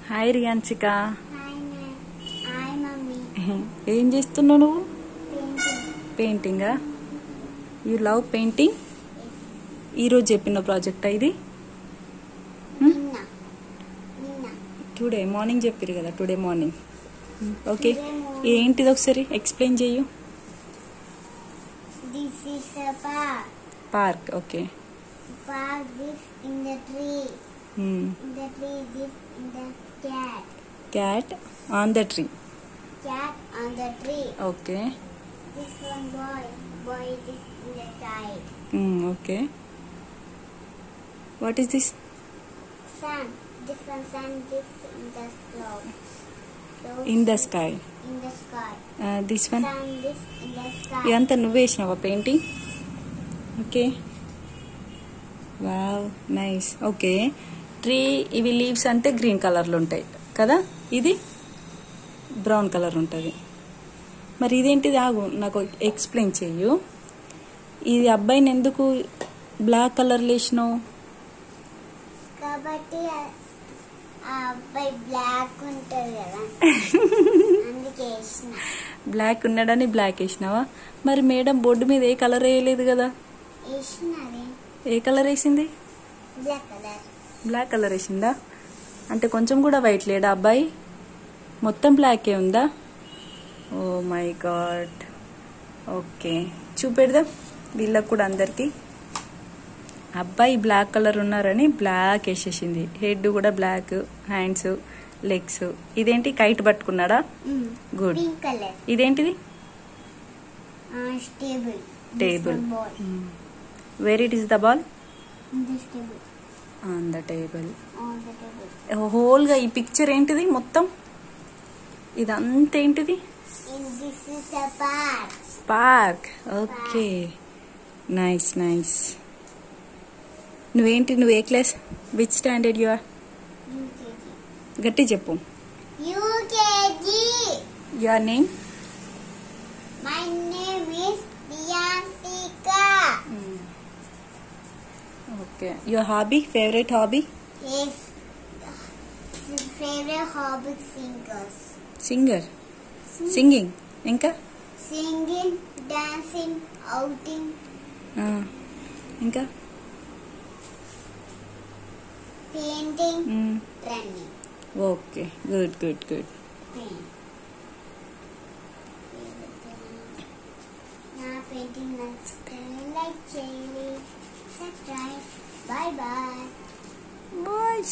Hi రియాన్సిక. Hi mummy. ఏం చేస్తున్నావు నువ్వు? పెయింటింగ్. పెయింటింగా? You love painting? ఈరోజు చెప్పిన ప్రాజెక్టా ఇది? నిన్న టుడే మార్నింగ్ చెప్పారు కదా, టుడే మార్నింగ్. ఓకే, ఏంటిది ఒకసారి ఎక్స్ప్లెయిన్ చెయ్యు. This is a park. Park. Okay. Park this in the tree. In the tree this in the cat. Cat on the tree. Cat on the tree. Okay. This one boy. Boy this in the side. Okay. What is this? Sun. This one sun this in the cloud. In the sky. In the sky. This one. Sun this in the sky. ఇదంతా నువ్వు వేసినావా painting? Okay. Wow, nice. Okay. Tree ఇవి leaves అంటే green కలర్లో ఉంటాయి కదా, ఇది brown colour ఉంటుంది. మరి ఇదేంటిది? ఆగు, నాకు ఎక్స్ప్లెయిన్ చెయ్యు. ఇది అబ్బాయిని ఎందుకు బ్లాక్ కలర్ వేసినావు? కాబట్టి ఆ అబ్బాయి బ్లాక్ ఉంటుంది కదా, అందుకే వేసిన. బ్లాక్ ఉన్నాడని బ్లాక్ వేసినావా? మరి మేడం బోర్డు మీద ఏ కలర్ వేయలేదు కదా? వేసినది ఏ కలర్ వేసింది? Black colour. బ్లాక్ కలర్ వేసిందా? అంటే కొంచెం కూడా వైట్ లేడా అబ్బాయి? మొత్తం బ్లాకే ఉందా? Oh my god. ఓకే, చూపెడదాం వీళ్ళకు కూడా అందరికి. అబ్బాయి బ్లాక్ కలర్ ఉన్నారని బ్లాక్ వేసేసింది. హెడ్ కూడా బ్లాక్, హ్యాండ్స్, లెగ్స్. ఇదేంటి, కైట్ పట్టుకున్నాడా? గుడ్. Pink colour. ఇదేంటిది? Table. Table. Where it is the ball? This table. On the table. On the table. హోల్గా ఈ పిక్చర్ ఏంటిది మొత్తం? ఇదంతా ఏంటిది? And this is a park. Park. Okay, nice nice. నువ్వేంటి, నువ్వు ఏ class? Which standard you are? UKG. గట్టి చెప్పు. UKG. Your name? My name is Diyansika. Okay. Your hobby, favourite hobby? Yes. Favorite hobby singers. Singer. Singing. ఇంకా? Singing, dancing, outing, ఇంకా? painting, running. Okay, good good good. నా painting నచ్చితే like చేయండి, subscribe. Bye bye. Bye.